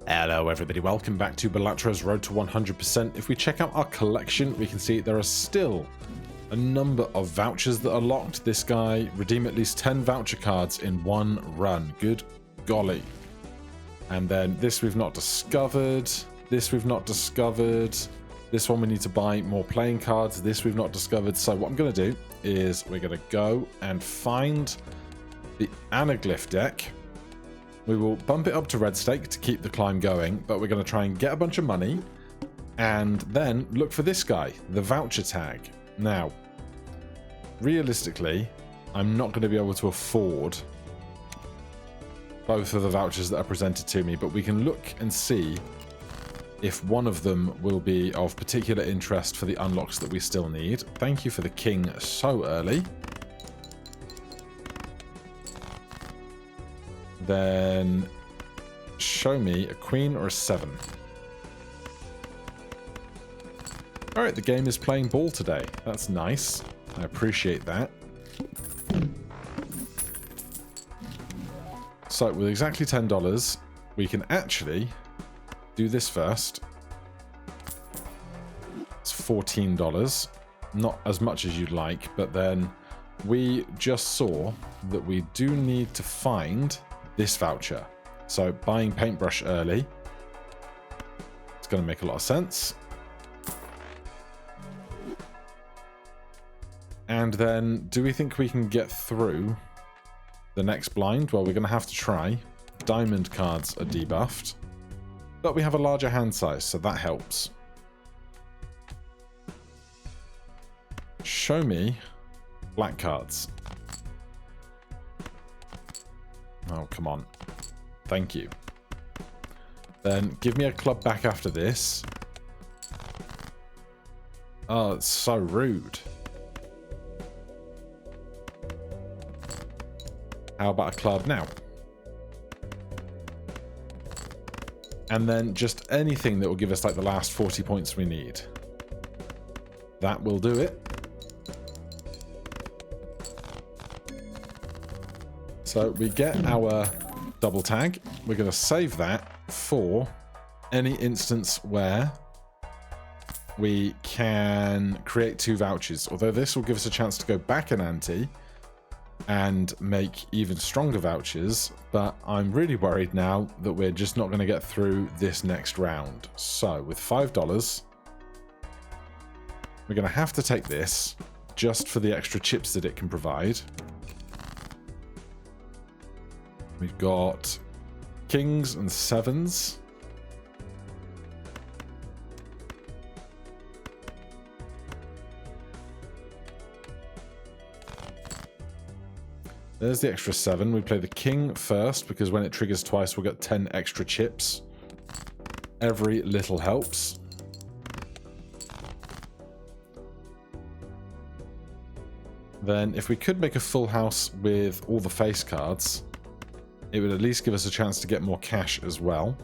Hello everybody, welcome back to Balatro's Road to 100%. If we check out our collection, we can see there are still a number of vouchers that are locked. This guy redeemed at least 10 voucher cards in one run. Good golly. And then this we've not discovered. This we've not discovered. This one we need to buy more playing cards. This we've not discovered. So what I'm going to do is we're going to go and find the Anaglyph deck. We will bump it up to red stake to keep the climb going, but we're going to try and get a bunch of money and then look for this guy, the voucher tag. Now, realistically, I'm not going to be able to afford both of the vouchers that are presented to me, but we can look and see if one of them will be of particular interest for the unlocks that we still need. Thank you for the king so early. Then show me a queen or a 7. Alright, the game is playing ball today. That's nice. I appreciate that. So with exactly $10, we can actually do this first. It's $14. Not as much as you'd like, but then we just saw that we do need to find this voucher. So buying paintbrush early, it's going to make a lot of sense. And then do we think we can get through the next blind? Well, we're going to have to try. Diamond cards are debuffed, but we have a larger hand size, so that helps. Show me black cards. Oh, come on. Thank you. Then give me a club back after this. Oh, it's so rude. How about a club now? And then just anything that will give us like the last 40 points we need. That will do it. So we get our double tag. We're going to save that for any instance where we can create 2 vouchers. Although this will give us a chance to go back an ante and make even stronger vouchers. But I'm really worried now that we're just not going to get through this next round. So with $5, we're going to have to take this just for the extra chips that it can provide. We've got kings and 7s. There's the extra 7. We play the king first because when it triggers twice, we'll get 10 extra chips. Every little helps. Then if we could make a full house with all the face cards, it would at least give us a chance to get more cash as well.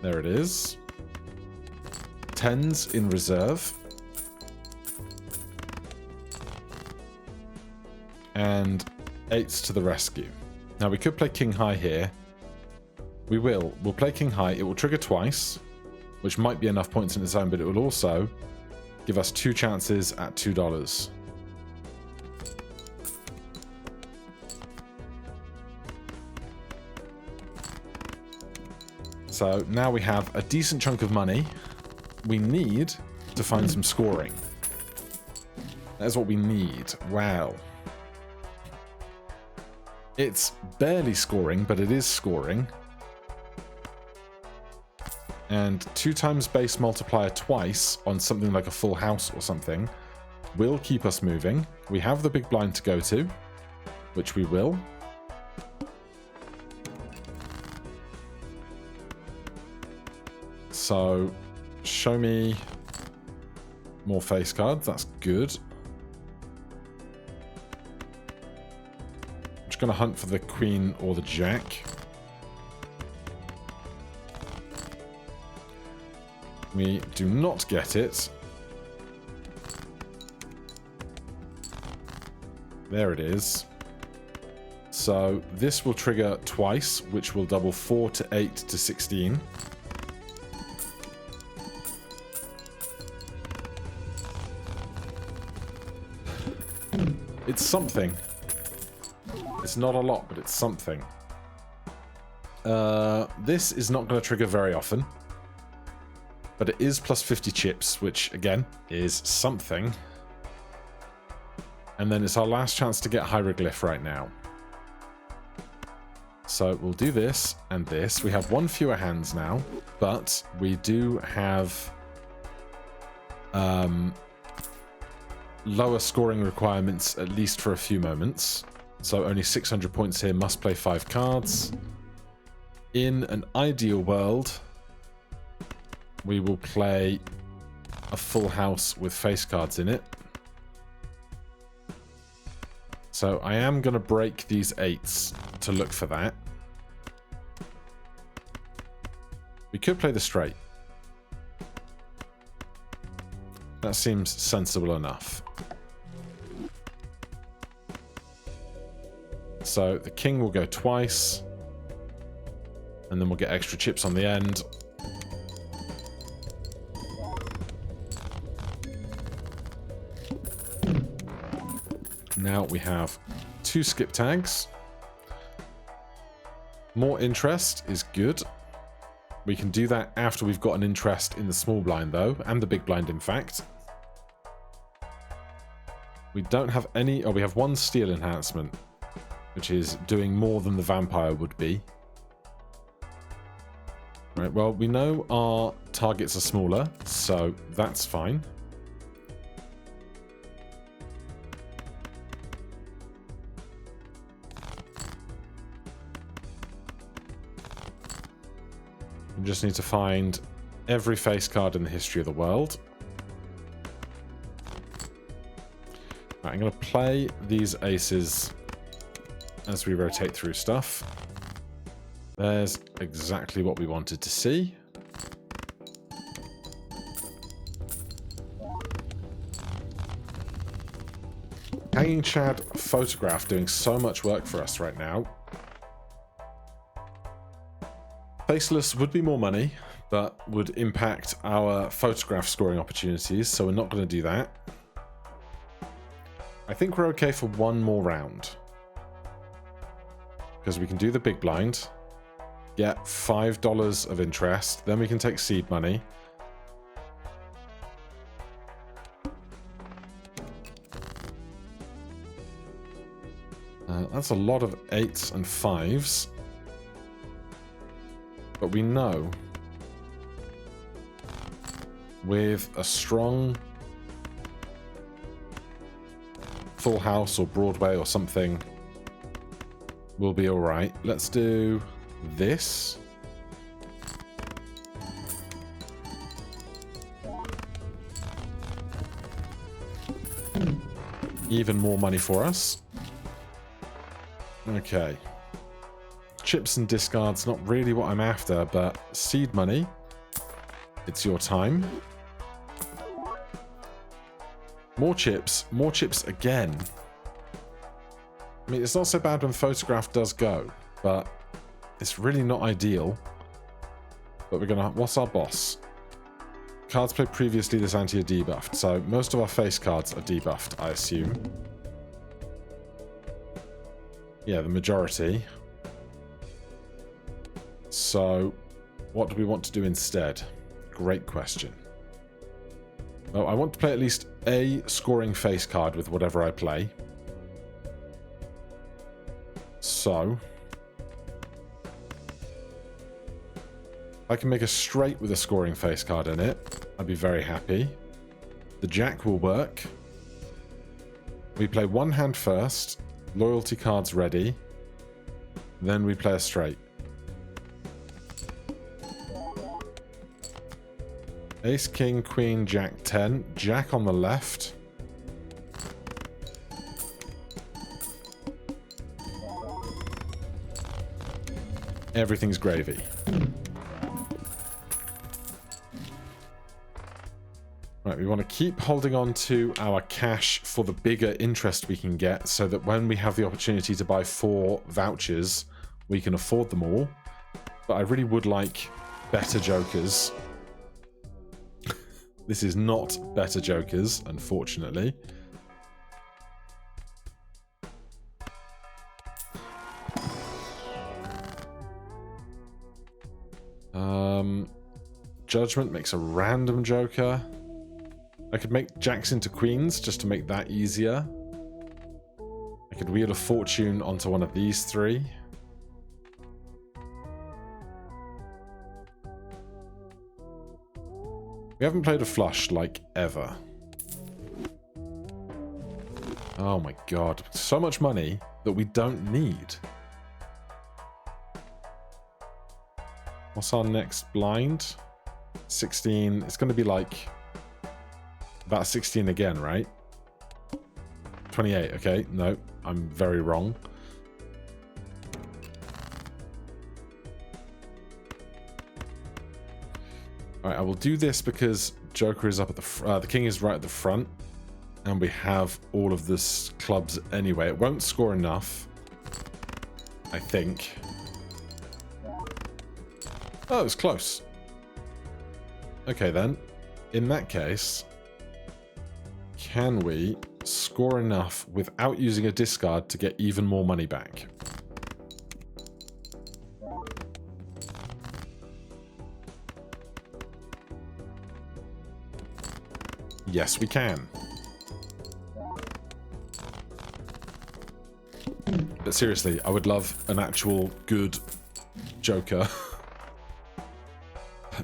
There it is. 10s in reserve. And 8s to the rescue. Now we could play king high here. We will. We'll play king high. It will trigger twice, which might be enough points in its own, but it will also give us 2 chances at $2. So now we have a decent chunk of money. We need to find some scoring. That's what we need. Wow. It's barely scoring, but it is scoring. And 2 times base multiplier twice on something like a full house or something will keep us moving. We have the big blind to go to, which we will. So, show me more face cards. That's good. I'm just going to hunt for the queen or the jack. We do not get it. There it is. So this will trigger twice, which will double 4 to 8 to 16. It's something. It's not a lot, but it's something. This is not going to trigger very often. But it is plus 50 chips, which, again, is something. And then it's our last chance to get hieroglyph right now. So we'll do this and this. We have one fewer hands now, but we do have lower scoring requirements, at least for a few moments. So only 600 points here, must play 5 cards. In an ideal world, we will play a full house with face cards in it. So I am going to break these 8s to look for that. We could play the straight. That seems sensible enough. So the king will go twice. And then we'll get extra chips on the end. Now we have 2 skip tags. More interest is good. We can do that after we've got an interest in the small blind, though, and the big blind, in fact. We don't have any... Oh, we have 1 steal enhancement, which is doing more than the vampire would be. Right, well, we know our targets are smaller, so that's fine. We just need to find every face card in the history of the world. Right, I'm going to play these aces as we rotate through stuff. There's exactly what we wanted to see. Hanging Chad photograph doing so much work for us right now. Faceless would be more money, but would impact our photograph scoring opportunities, so we're not going to do that. I think we're okay for 1 more round. Because we can do the big blind, get $5 of interest, then we can take seed money. That's a lot of 8s and 5s. But we know with a strong full house or Broadway or something, we'll be alright. Let's do this. Even more money for us. Okay. Chips and discards, not really what I'm after, but seed money. It's your time. More chips again. I mean, it's not so bad when photograph does go, but it's really not ideal. But we're gonna... What's our boss? Cards played previously this ante are debuffed, so most of our face cards are debuffed, I assume. Yeah, the majority. So, what do we want to do instead? Great question. Well, I want to play at least a scoring face card with whatever I play. So, I can make a straight with a scoring face card in it. I'd be very happy. The jack will work. We play 1 hand first. Loyalty cards ready. Then we play a straight. Ace, king, queen, jack, 10. Jack on the left. Everything's gravy. Right, Right, we want to keep holding on to our cash for the bigger interest we can get so that when we have the opportunity to buy 4 vouchers, we can afford them all. But I really would like better jokers. This is not better jokers, unfortunately. Judgment makes a random joker. I could make jacks into queens just to make that easier. I could wheel a fortune onto one of these 3. We haven't played a flush like ever. Oh my god, so much money that we don't need. What's our next blind? 16. It's going to be like about 16 again, right? 28. Okay, no, I'm very wrong. All right, I will do this because Joker is up at the king is right at the front, and we have all of this clubs anyway. It won't score enough, I think. Oh, it's close. Okay, then. In that case, can we score enough without using a discard to get even more money back? Yes, we can. But seriously, I would love an actual good Joker.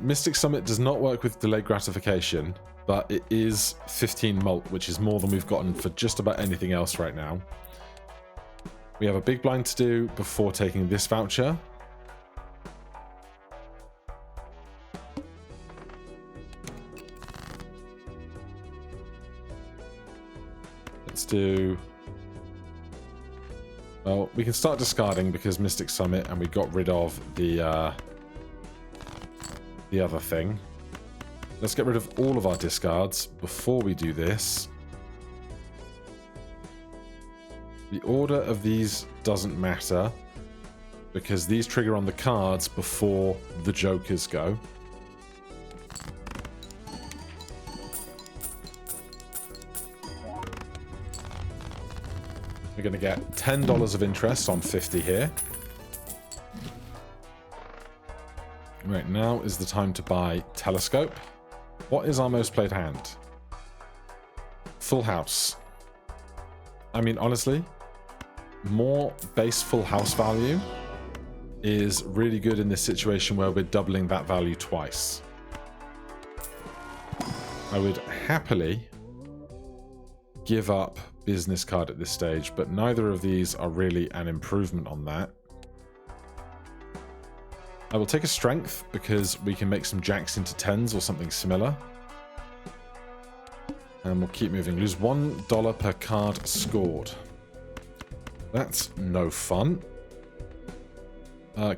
Mystic Summit does not work with delayed gratification, but it is 15 mult, which is more than we've gotten for just about anything else right now. We have a big blind to do before taking this voucher. Let's do... Well, we can start discarding because Mystic Summit, and we got rid of the other thing. Let's get rid of all of our discards before we do this. The order of these doesn't matter because these trigger on the cards before the jokers go. We're going to get $10 of interest on 50 here. Right, now is the time to buy Telescope. What is our most played hand? Full House. I mean, honestly, more base Full House value is really good in this situation where we're doubling that value twice. I would happily give up Business Card at this stage, but neither of these are really an improvement on that. I will take a Strength because we can make some jacks into 10s or something similar. And we'll keep moving. Lose $1 per card scored. That's no fun.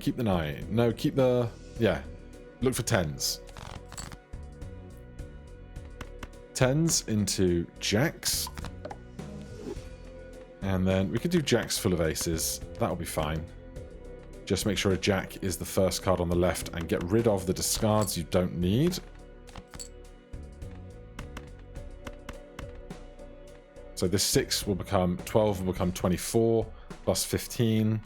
Keep the 9. No, keep the... Yeah. Look for 10s. 10s into jacks. And then we could do jacks full of aces. That'll be fine. Just make sure a jack is the first card on the left and get rid of the discards you don't need. So this 6 will become 12, will become 24, plus 15.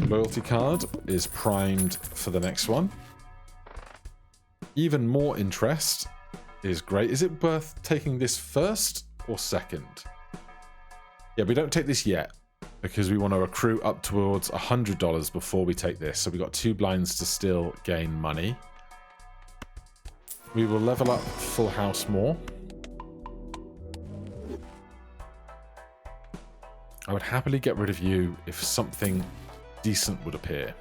Loyalty card is primed for the next one. Even more interest is great. Is it worth taking this first or second? Yeah, we don't take this yet because we want to accrue up towards $100 before we take this. So we've got 2 blinds to still gain money. We will level up Full House more. I would happily get rid of you if something decent would appear.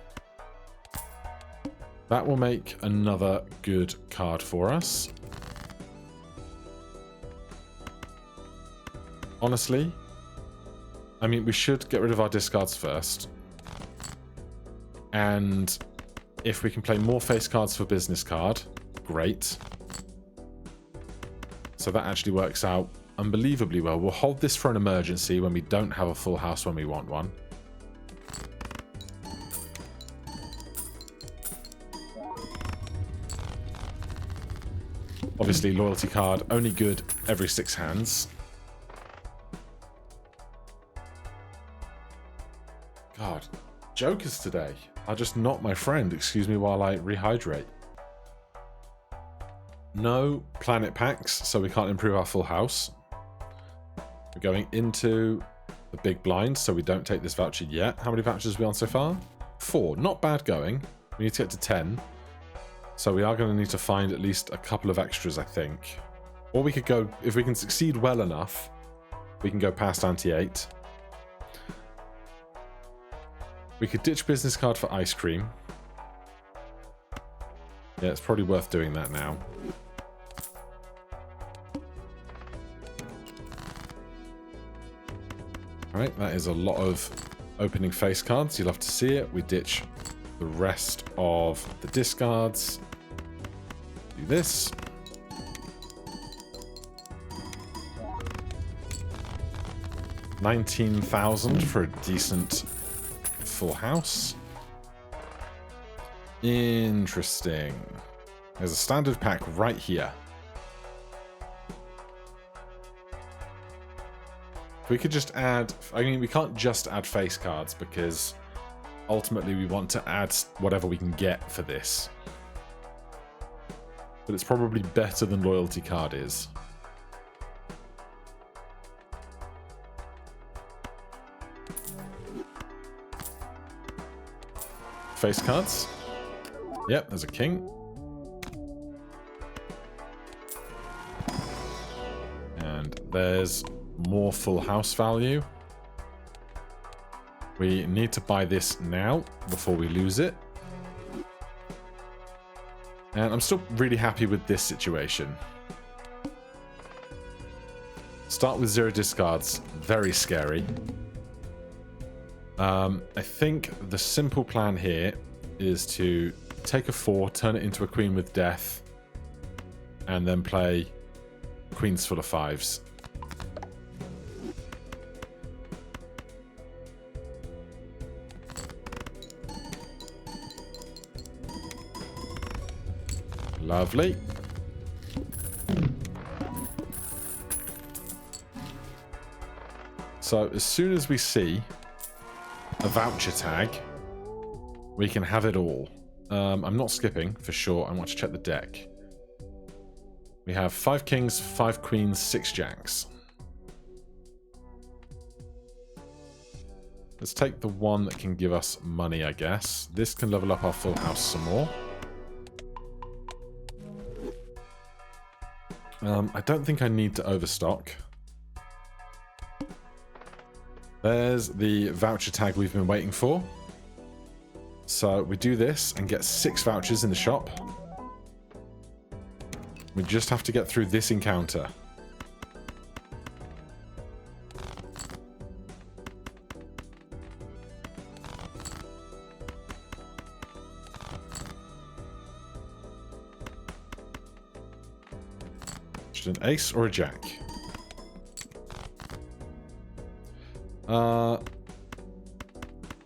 That will make another good card for us. Honestly, I mean, we should get rid of our discards first. And if we can play more face cards for business card, great. So that actually works out unbelievably well. We'll hold this for an emergency when we don't have a full house when we want one. Obviously, loyalty card, only good every 6 hands. God, jokers today are just not my friend. Excuse me while I rehydrate. No planet packs, so we can't improve our full house. We're going into the big blind, so we don't take this voucher yet. How many vouchers are we on so far? 4. Not bad going. We need to get to 10. So we are going to need to find at least a couple of extras, I think. Or we could go, if we can succeed well enough, we can go past anti-8. We could ditch business card for ice cream. Yeah, it's probably worth doing that now. Alright, that is a lot of opening face cards. You'll have to see it. We ditch the rest of the discards. Do this. $19,000 for a decent full house. Interesting. There's a standard pack right here. If we could just add... I mean, we can't just add face cards because ultimately we want to add whatever we can get for this. But it's probably better than loyalty card is. Face cards. Yep, there's a king. And there's more full house value. We need to buy this now before we lose it. And I'm still really happy with this situation. Start with 0 discards. Very scary. I think the simple plan here is to take a 4, turn it into a queen with death, and then play queens full of 5s. Lovely. So as soon as we see a voucher tag, we can have it all. I'm not skipping for sure. I want to check the deck. We have 5 kings, 5 queens, 6 jacks. Let's take the one that can give us money, I guess. This can level up our full house some more. I don't think I need to overstock. There's the voucher tag we've been waiting for. So we do this and get 6 vouchers in the shop. We just have to get through this encounter. Just an ace or a jack.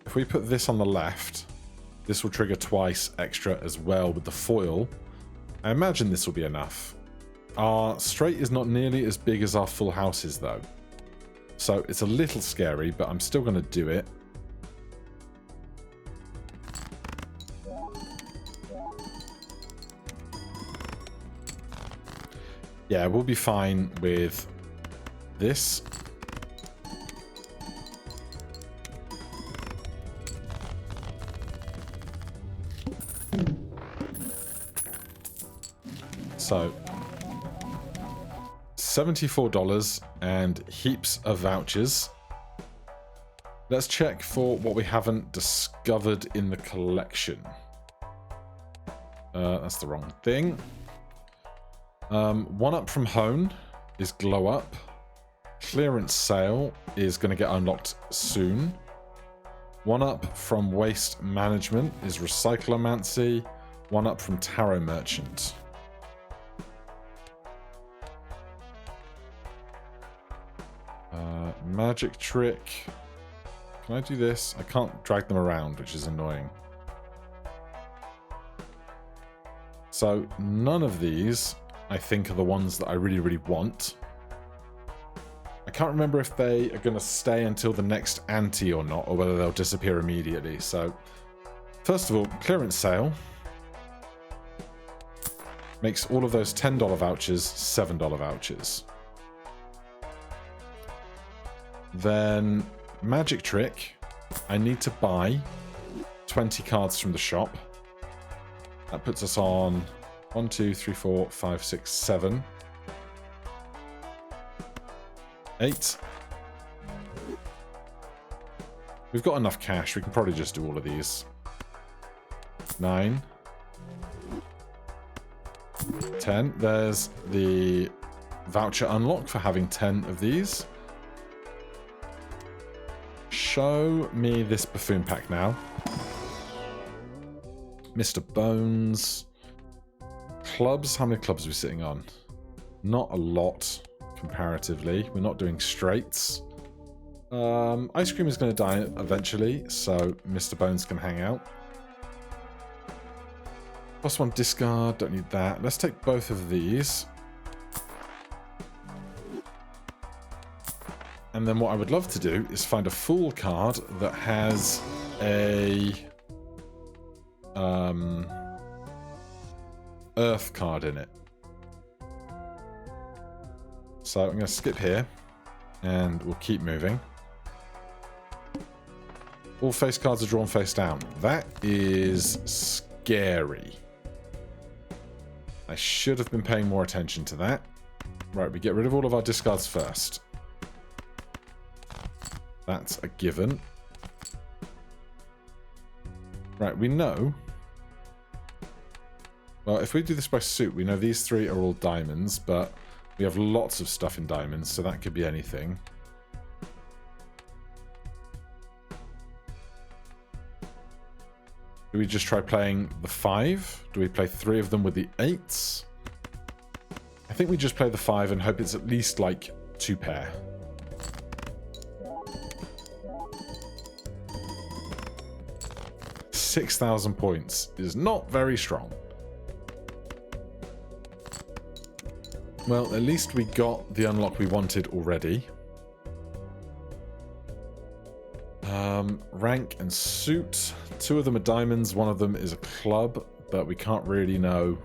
If we put this on the left, this will trigger twice extra as well with the foil. I imagine this will be enough. Our straight is not nearly as big as our full houses though. So it's a little scary, but I'm still going to do it. Yeah, we'll be fine with this. So, $74 and heaps of vouchers. Let's check for what we haven't discovered in the collection. That's the wrong thing. One up from home is glow up. Clearance sale is going to get unlocked soon. 1 up from Waste Management is Recyclomancy. 1 up from Tarot Merchant. Magic Trick. Can I do this? I can't drag them around, which is annoying. So none of these, I think, are the ones that I really, really want. I can't remember if they are going to stay until the next ante or not, or whether they'll disappear immediately. So, first of all, clearance sale makes all of those $10 vouchers $7 vouchers. Then, Magic Trick, I need to buy 20 cards from the shop. That puts us on 1, 2, 3, 4, 5, 6, 7. 8. We've got enough cash. We can probably just do all of these. 9. 10. There's the voucher unlock for having 10 of these. Show me this buffoon pack now. Mr. Bones. Clubs. How many clubs are we sitting on? Not a lot. Comparatively, we're not doing straights. Ice Cream is going to die eventually, so Mr. Bones can hang out. +1 discard, don't need that. Let's take both of these. And then what I would love to do is find a Fool card that has a Earth card in it. So I'm going to skip here, and we'll keep moving. All face cards are drawn face down. That is scary. I should have been paying more attention to that. Right, we get rid of all of our discards first. That's a given. Right, we know... Well, if we do this by suit, we know these 3 are all diamonds, but... We have lots of stuff in diamonds, so that could be anything. Do we just try playing the 5? Do we play 3 of them with the 8s? I think we just play the 5 and hope it's at least like 2 pair. $6,000 points is not very strong. Well, at least we got the unlock we wanted already. Rank and suit. 2 of them are diamonds, 1 of them is a club, but we can't really know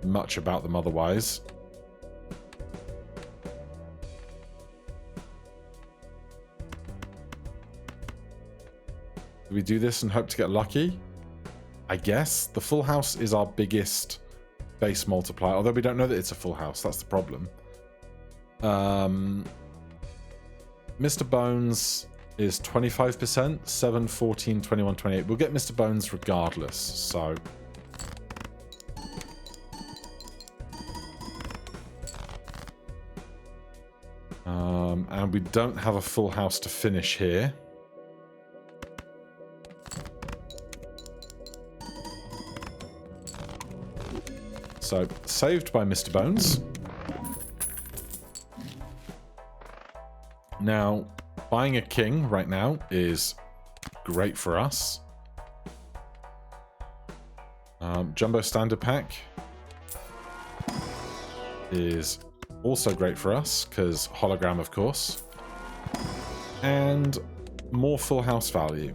much about them otherwise. Do we do this and hope to get lucky? I guess. The full house is our biggest base multiplier, although we don't know that it's a full house. That's the problem. Mr. Bones is 25%, 7, 14, 21, 28. We'll get Mr. Bones regardless, so... and we don't have a full house to finish here. So, saved by Mr. Bones. Now, buying a king right now is great for us. Jumbo Standard Pack is also great for us, because hologram, of course. And more full house value.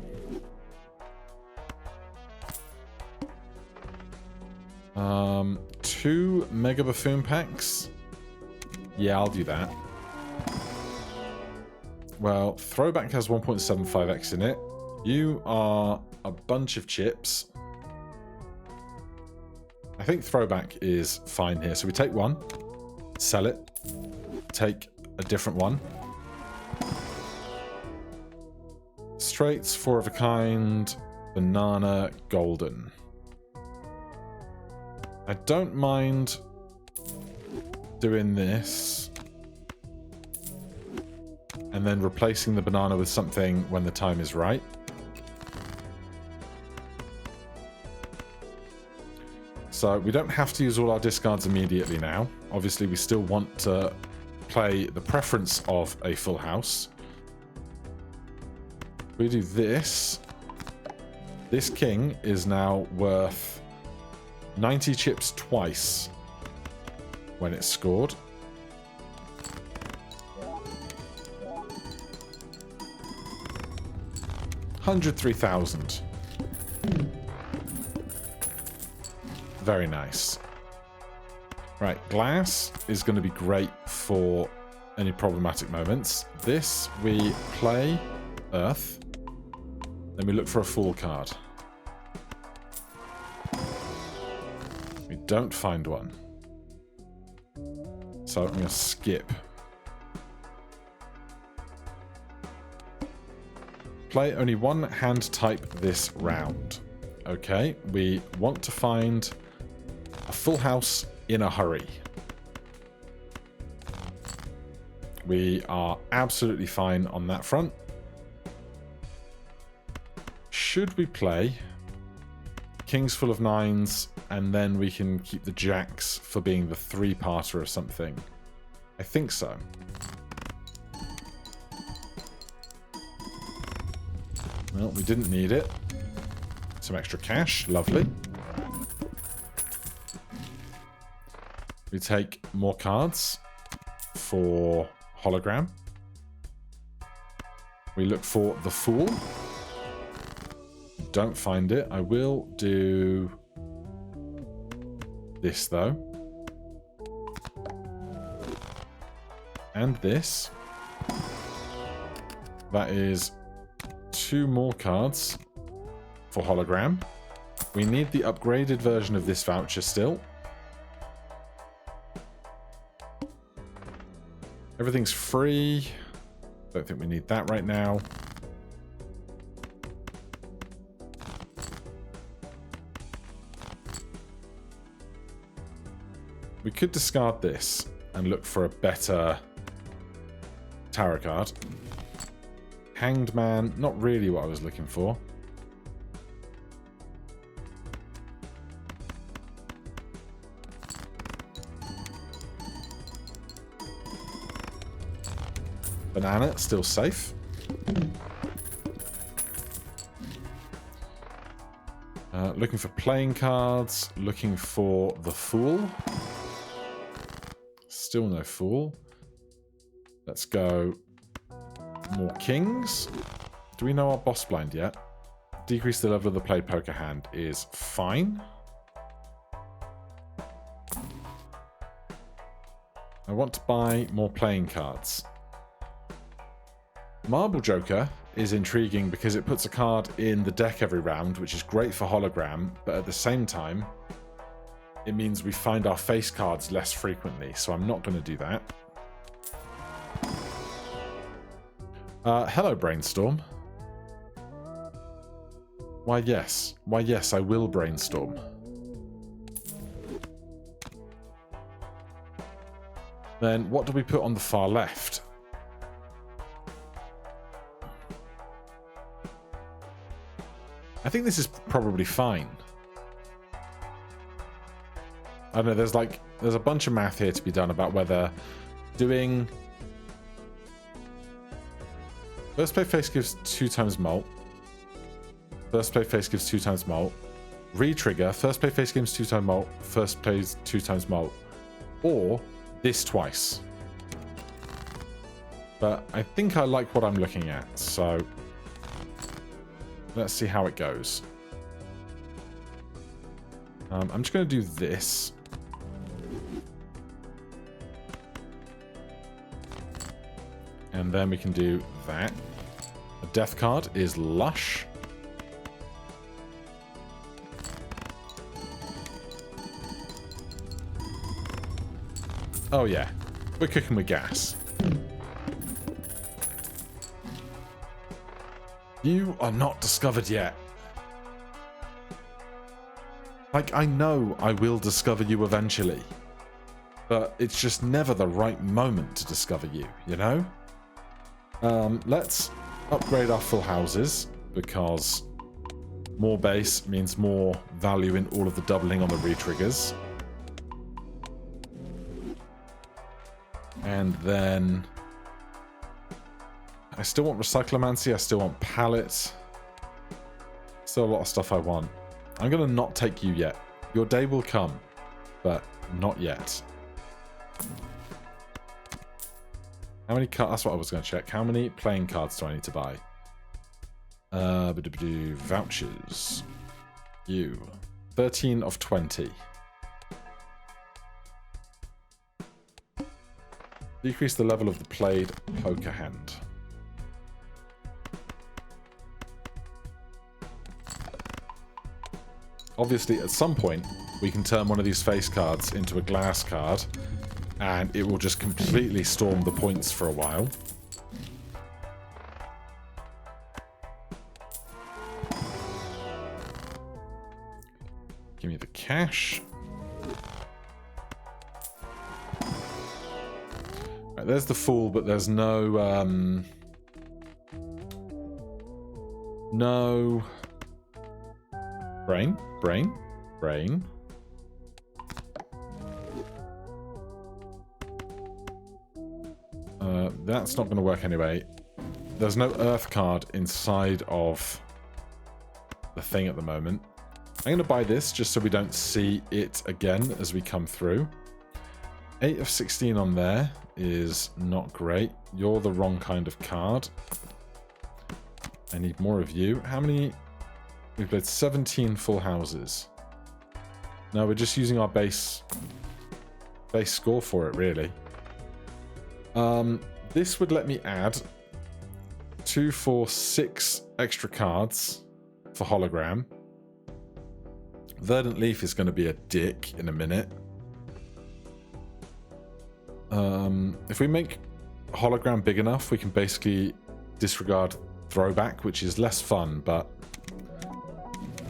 Two Mega Buffoon packs. Yeah, I'll do that. Well, Throwback has 1.75x in it. You are a bunch of chips. I think Throwback is fine here. So we take one, sell it, take a different one. Straights, 4 of a kind, banana, golden. I don't mind doing this and then replacing the banana with something when the time is right. So we don't have to use all our discards immediately now. Obviously, we still want to play the preference of a full house. We do this. This king is now worth 90 chips twice when it's scored. $103,000. Very nice. Right, glass is going to be great for any problematic moments. This, we play earth. Then we look for a fool card. We don't find one. So I'm going to skip. Play only one hand type this round. Okay, we want to find a full house in a hurry. We are absolutely fine on that front. Should we play kings full of nines and then we can keep the jacks for being the three-parter or something? I think so. Well, we didn't need it. Some extra cash, lovely. We take more cards for hologram. We look for the fool. Don't find it. I will do this though. And this. That is 2 more cards for hologram. We need the upgraded version of this voucher still. Everything's free. Don't think we need that right now. We could discard this and look for a better tarot card. Hanged Man, not really what I was looking for. Banana, still safe. Looking for playing cards, looking for the Fool. Still no Fool. Let's go more kings. Do we know our boss blind yet? Decrease the level of the played poker hand is fine. I want to buy more playing cards. Marble Joker is intriguing because it puts a card in the deck every round, which is great for hologram, but at the same time, it means we find our face cards less frequently, so I'm not going to do that. Hello, Brainstorm. Why, yes. Why, yes, I will brainstorm. Then, what do we put on the far left? I think this is probably fine. I don't know, there's a bunch of math here to be done about whether doing... First play face gives 2 times mult. First play face gives 2 times mult. Re-trigger, first play face gives 2 times mult, first plays 2 times mult. Or this twice. But I think I like what I'm looking at, so... Let's see how it goes. I'm just going to do this. And then we can do that. A death card is Lush. Oh yeah, we're cooking with gas. You are not discovered yet. Like, I know I will discover you eventually. But it's just never the right moment to discover you, you know? Let's upgrade our full houses, because More base means more value in all of the doubling on the re-triggers. And then I still want Recyclomancy, I still want Pallets. Still a lot of stuff I want. I'm going to not take you yet. Your day will come, but not yet. How many cards? That's what I was going to check. How many playing cards do I need to buy? Vouchers. You. 13 of 20. Decrease the level of the played poker hand. Obviously, at some point, we can turn one of these face cards into a glass card, and it will just completely storm the points for a while. Give me the cash. Right, there's the Fool, but there's no... no... Brain? That's not going to work anyway. There's no Earth card inside of the thing at the moment. I'm going to buy this just so we don't see it again as we come through. 8 of 16 on there is not great. You're the wrong kind of card. I need more of you. How many... We've played 17 full houses. No, we're just using our base score for it, really. This would let me add 2, 4, 6 extra cards for hologram. Verdant Leaf is going to be a dick in a minute. If we make hologram big enough, we can basically disregard throwback, which is less fun, but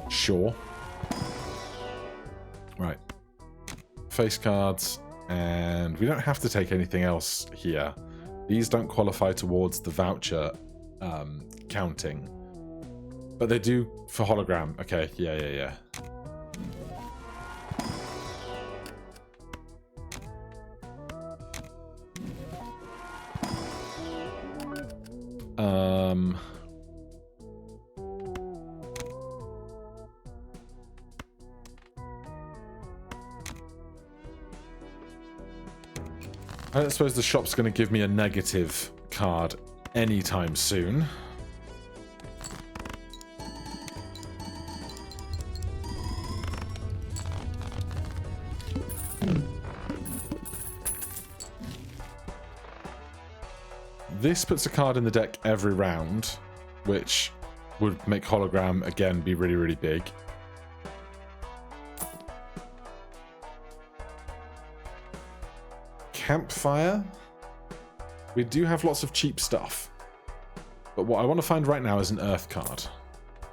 sure. Right. Face cards, and we don't have to take anything else here. These don't qualify towards the voucher counting. But they do for hologram. Okay, yeah. I don't suppose the shop's going to give me a negative card anytime soon. This puts a card in the deck every round, which would make hologram again be really, really big. Campfire. We do have lots of cheap stuff, but what I want to find right now is an Earth card.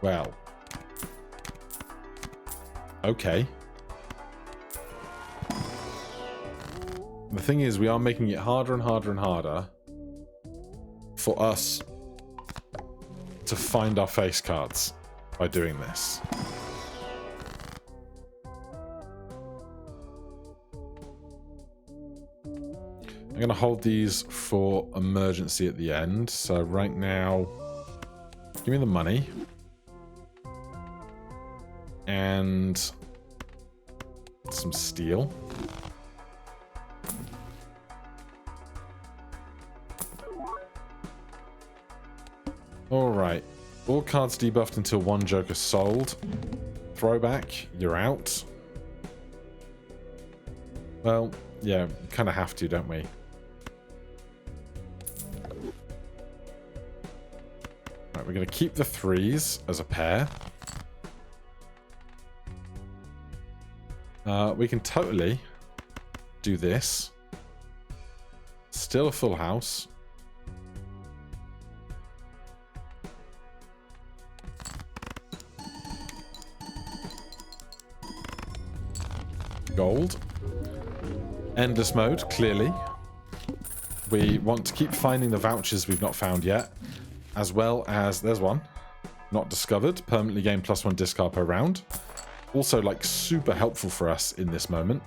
Well, okay. The thing is, we are making it harder and harder and harder for us to find our face cards by doing this. I'm going to hold these for emergency at the end. So right now, give me the money. And some steel. Alright. All cards debuffed until one joker sold. Throwback, you're out. Well, yeah, kind of have to, don't we? Right, we're going to keep the 3s as a pair. We can totally do this. Still a full house. Gold. Endless mode, clearly. We want to keep finding the vouchers we've not found yet, as well as... There's one. not discovered. Permanently gain +1 discard per round. Also, like, super helpful for us in this moment.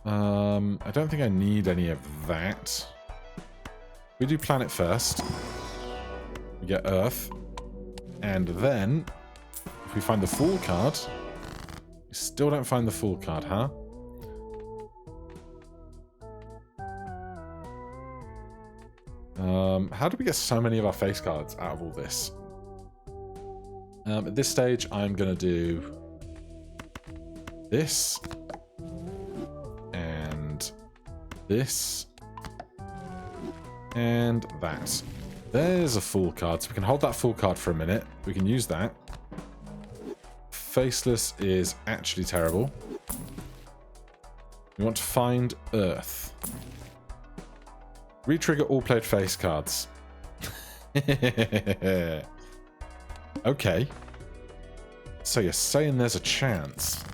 I don't think I need any of that. We do planet first. We get Earth. And then, if we find the Fool card... We still don't find the Fool card, huh? How do we get so many of our face cards out of all this? At this stage, I'm going to do this and this and that. There's a Fool card, so we can hold that Fool card for a minute. We can use that. Faceless is actually terrible. We want to find Earth. Retrigger all played face cards. Okay. So you're saying there's a chance.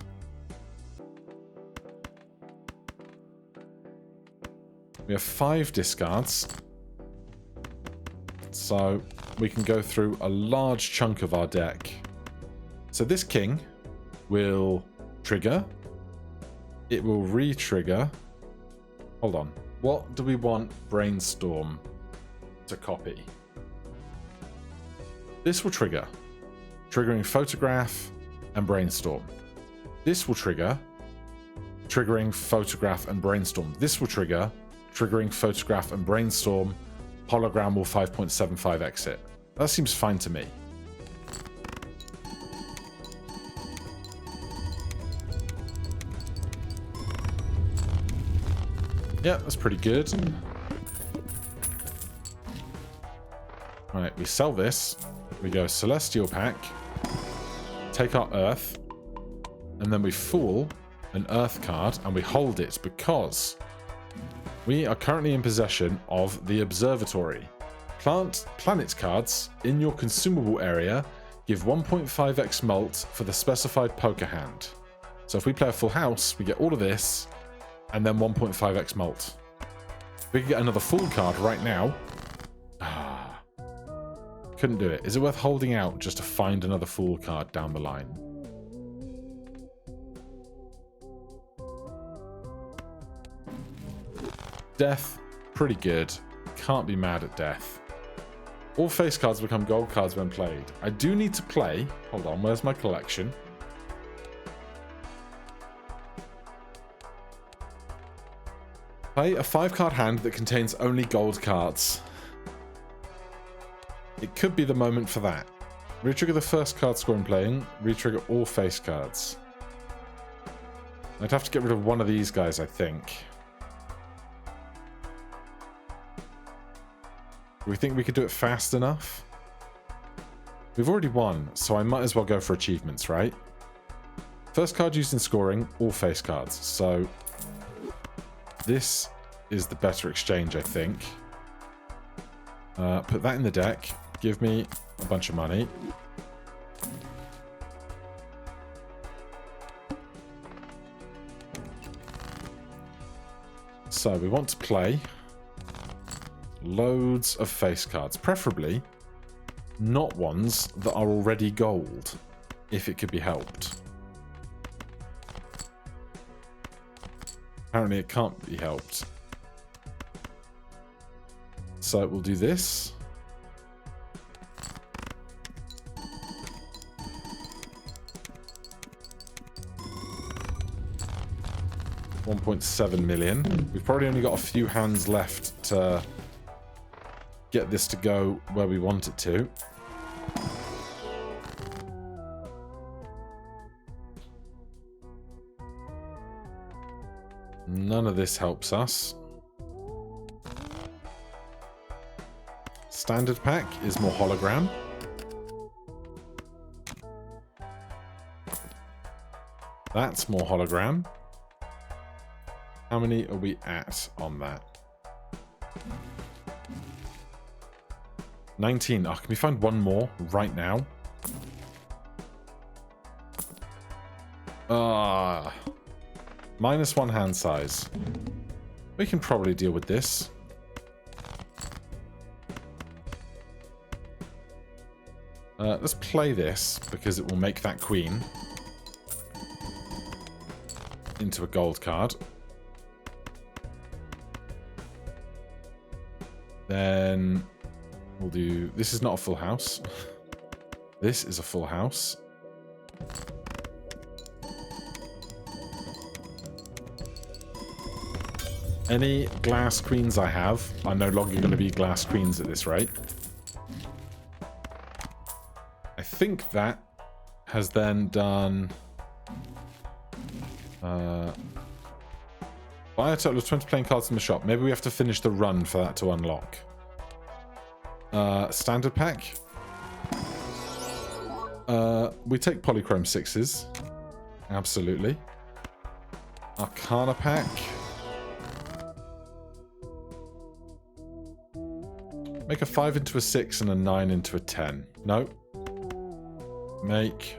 We have 5 discards. So we can go through a large chunk of our deck. So this king will trigger. It will re-trigger. Hold on. What do we want Brainstorm to copy? This will trigger, triggering Photograph and Brainstorm. This will trigger, triggering Photograph and Brainstorm. This will trigger, triggering Photograph and Brainstorm. Hologram will 5.75 exit. That seems fine to me. Yeah, that's pretty good. Right, we sell this. We go Celestial Pack. Take our Earth. And then we Fool an Earth card and we hold it because we are currently in possession of the Observatory. Planet cards in your consumable area give 1.5x mult for the specified poker hand. So if we play a full house, we get all of this and then 1.5x mult. We can get another Fool card right now. Couldn't do it. Is it worth holding out just to find another Fool card down the line? Death, pretty good. Can't be mad at death. All face cards become gold cards when played. I do need to play. Hold on, where's my collection? Play a 5-card hand that contains only gold cards. It could be the moment for that. Retrigger the first card score in playing. Retrigger all face cards. I'd have to get rid of one of these guys, I think. Do we think we could do it fast enough? We've already won, so I might as well go for achievements, right? First card used in scoring, all face cards. So this is the better exchange, I think. Put that in the deck. Give me a bunch of money. So we want to play loads of face cards, preferably not ones that are already gold, if it could be helped. Apparently it can't be helped. So we'll do this. $1.7 million. We've probably only got a few hands left to get this to go where we want it to. None of this helps us. Standard pack is more hologram. That's more hologram. How many are we at on that? 19. Oh, can we find one more right now? -1 hand size. We can probably deal with this. Let's play this because it will make that queen into a gold card. Then we'll do... This is not a full house. This is a full house. Any glass queens I have are no longer going to be glass queens at this rate. I think that has then done... buy a total of 20 playing cards in the shop. Maybe we have to finish the run for that to unlock. Standard pack. We take polychrome 6s. Absolutely. Arcana pack. Make a 5 into a 6 and a 9 into a 10. No. Make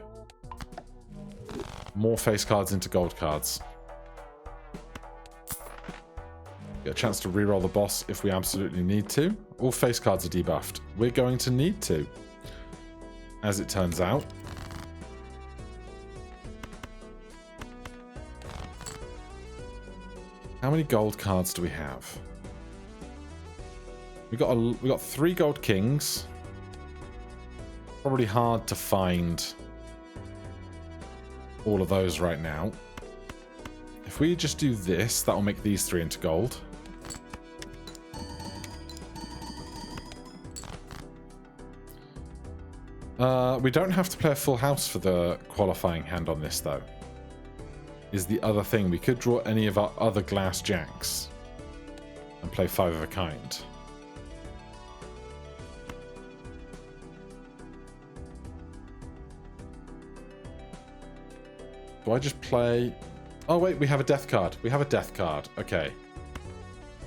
more face cards into gold cards. Get a chance to reroll the boss if we absolutely need to. All face cards are debuffed. We're going to need to, as it turns out. How many gold cards do we have? We got 3 gold kings. Probably hard to find all of those right now. If we just do this, that will make these 3 into gold. We don't have to play a full house for the qualifying hand on this, though. Is the other thing. We could draw any of our other glass jacks and play 5 of a kind. Do I just play... Oh, wait, we have a death card. We have a death card. Okay.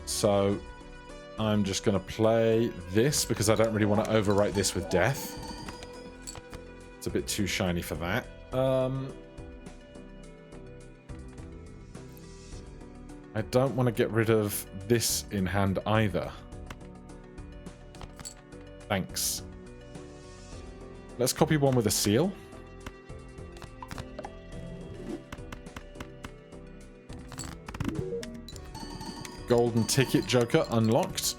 So, I'm just going to play this because I don't really want to overwrite this with death. It's a bit too shiny for that. I don't want to get rid of this in hand either. Thanks. Let's copy one with a seal. Golden ticket joker unlocked.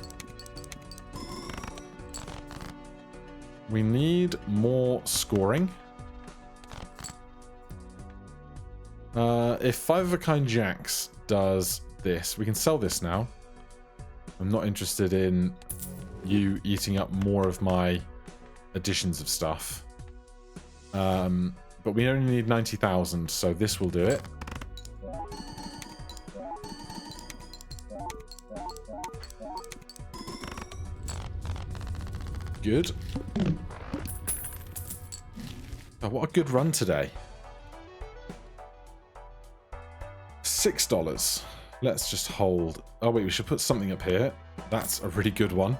We need more scoring. If 5 of a kind jacks does this, we can sell this now. I'm not interested in you eating up more of my additions of stuff. But we only need 90,000, so this will do it. Good. Oh, what a good run today. $6. Let's just hold. Oh, wait, we should put something up here. That's a really good one.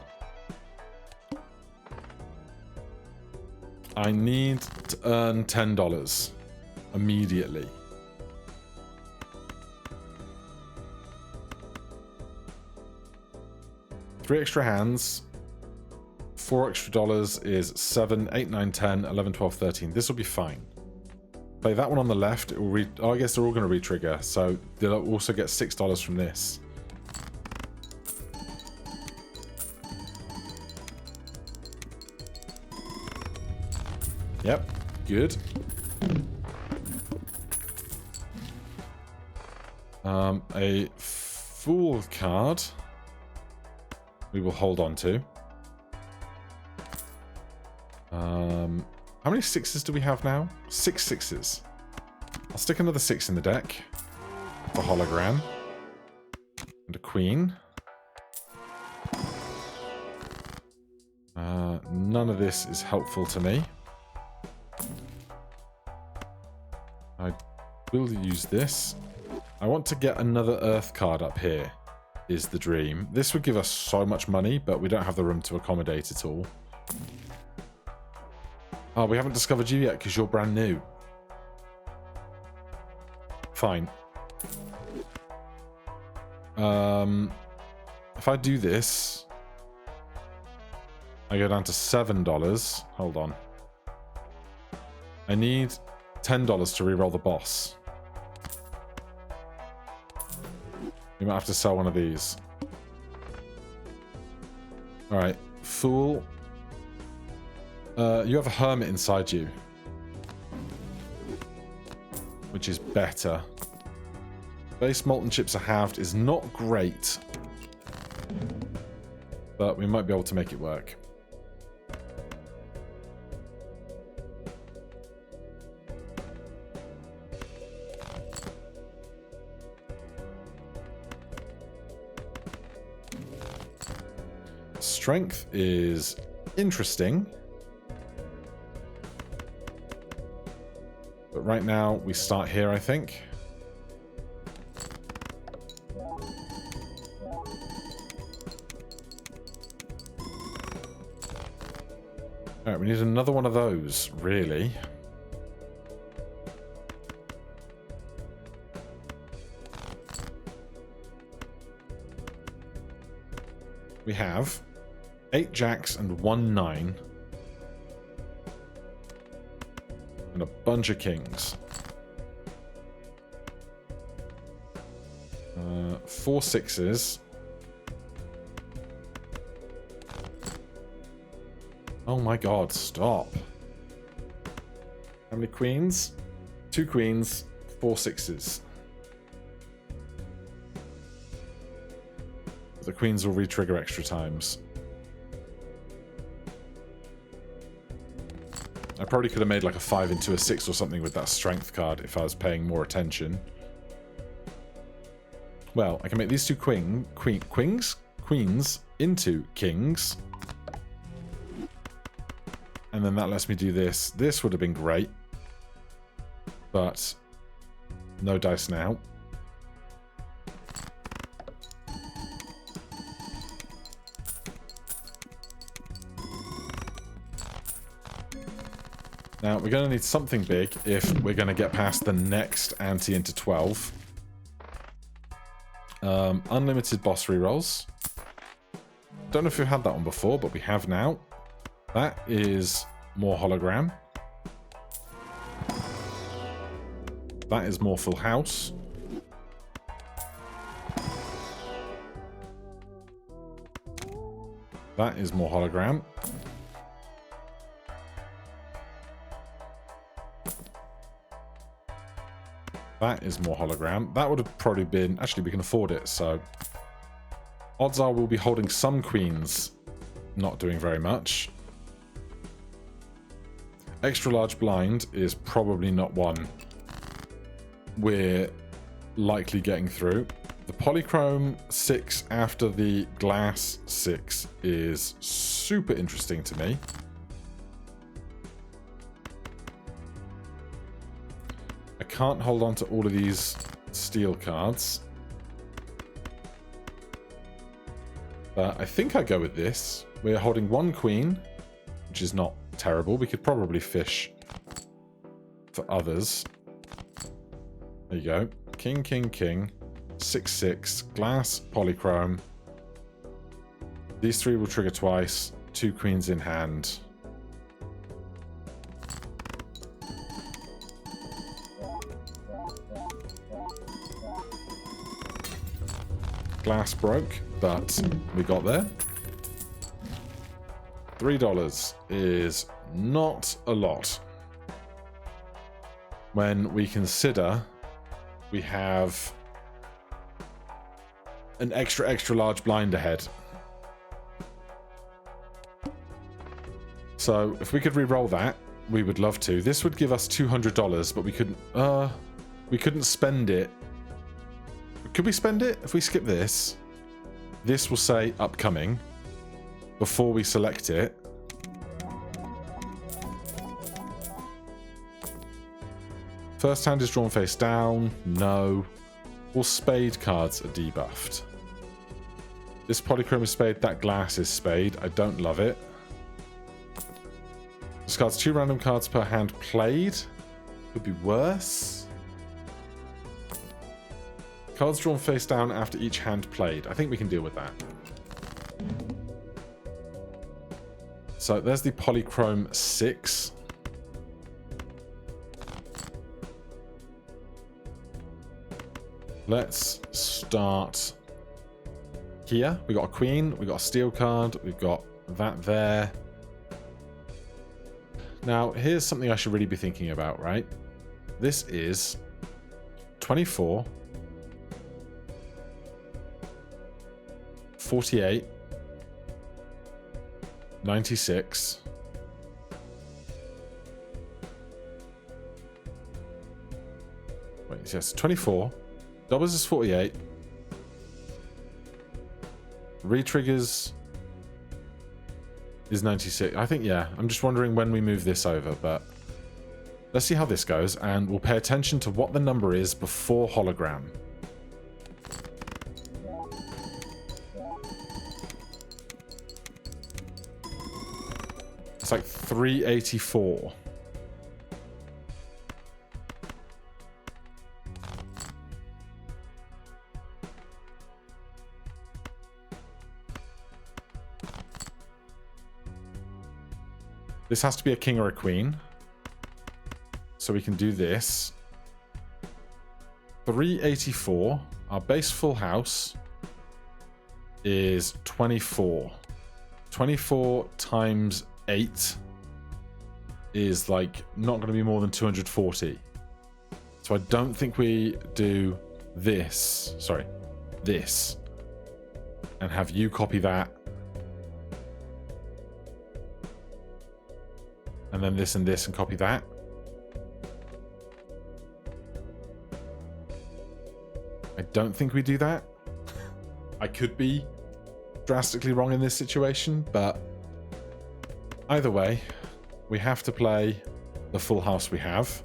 I need to earn $10 immediately. Three extra hands. $4 extra is 7, 8, 9, 10, 11, 12, 13. This will be fine. Play that one on the left. It will oh, I guess they're all going to re-trigger, so they'll also get $6 from this. Yep, good. A Fool card we will hold on to. How many 6s do we have now? 6 6s. I'll stick another 6 in the deck for hologram. And a queen. None of this is helpful to me. I will use this. I want to get another Earth card up here, is the dream. This would give us so much money, but we don't have the room to accommodate it all. Oh, we haven't discovered you yet because you're brand new. Fine. If I do this, I go down to $7. Hold on. I need $10 to reroll the boss. You might have to sell one of these. Alright, Fool. You have a Hermit inside you, which is better. Base Molten Chips are halved is not great, but we might be able to make it work. Strength is interesting. But right now, we start here, I think. Alright, we need another one of those, really. We have 8 jacks and 1 9. And a bunch of kings. 4 6s. Oh my god, stop. How many queens? 2 queens, 4 6s. The queens will re-trigger extra times. I probably could have made like a 5 into a 6 or something with that strength card if I was paying more attention. Well, I can make these 2 queens into kings. And then that lets me do this. This would have been great. But no dice now. Now, we're going to need something big if we're going to get past the next ante into 12. Unlimited boss rerolls. Don't know if we've had that one before, but we have now. That is more hologram. That is more full house. That is more hologram. That is more hologram. That would have probably been... Actually, we can afford it, so... Odds are we'll be holding some queens. Not doing very much. Extra large blind is probably not one we're likely getting through. The polychrome 6 after the glass 6 is super interesting to me. I can't hold on to all of these steel cards. But I think I go with this. We're holding 1 queen, which is not terrible. We could probably fish for others. There you go. King, king, king. 6, 6. Glass, polychrome. These 3 will trigger twice. 2 queens in hand. Glass broke, but we got there. $3 is not a lot when we consider we have an extra large blind ahead. So if we could re-roll that, we would love to. This would give us $200, but we couldn't spend it. Could we spend it? If we skip this, this will say upcoming before we select it. First hand is drawn face down. No. All spade cards are debuffed. This polychrome is spade. That glass is spade. I don't love it. Discards 2 random cards per hand played. Could be worse. Cards drawn face down after each hand played. I think we can deal with that. So there's the polychrome 6. Let's start here. We got a queen, we got a steel card, we've got that there. Now, here's something I should really be thinking about, right? This is 24, 48, 96. Wait, yes, 24. Doubles is 48. Retriggers is 96. I think, yeah. I'm just wondering when we move this over, but let's see how this goes, and we'll pay attention to what the number is before hologram. It's like 384. This has to be a king or a queen. So we can do this. 384. Our base full house is 24. 24 times 8 is like not going to be more than 240. So I don't think we do this. Sorry, this. And have you copy that. And then this and this and copy that. I don't think we do that. I could be drastically wrong in this situation, but either way, we have to play the full house we have.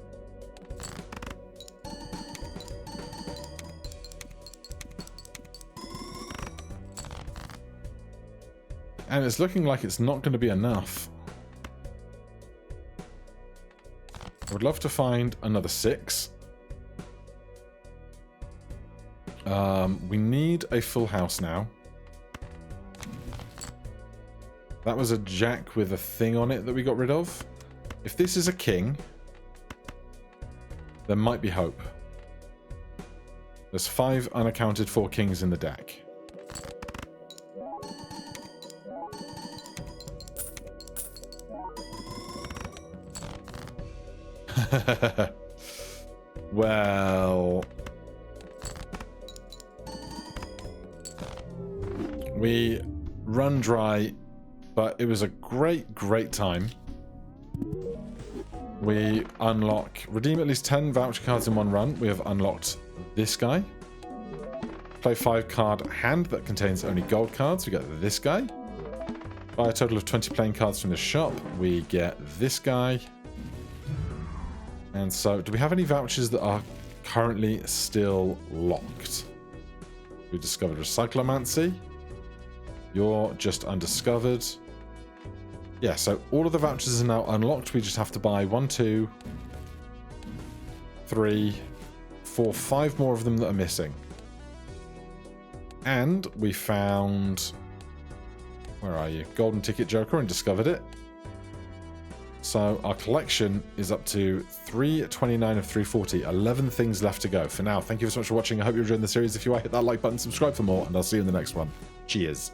And it's looking like it's not going to be enough. I would love to find another 6. We need a full house now. That was a jack with a thing on it that we got rid of. If this is a king, there might be hope. There's 5 unaccounted for kings in the deck. Well, we run dry, but it was a great time. We unlock, redeem at least 10 voucher cards in one run. We have unlocked this guy. Play 5 card hand that contains only gold cards. We get this guy. Buy a total of 20 playing cards from the shop. We get this guy. And so, do we have any vouchers that are currently still locked? We discovered Recyclomancy. You're just undiscovered. Yeah, so all of the vouchers are now unlocked. We just have to buy 1, 2, 3, 4, 5 more of them that are missing. And we found... Where are you? Golden Ticket Joker, and discovered it. So our collection is up to 329 of 340. 11 things left to go. For now, thank you so much for watching. I hope you're enjoying the series. If you are, hit that like button, subscribe for more, and I'll see you in the next one. Cheers.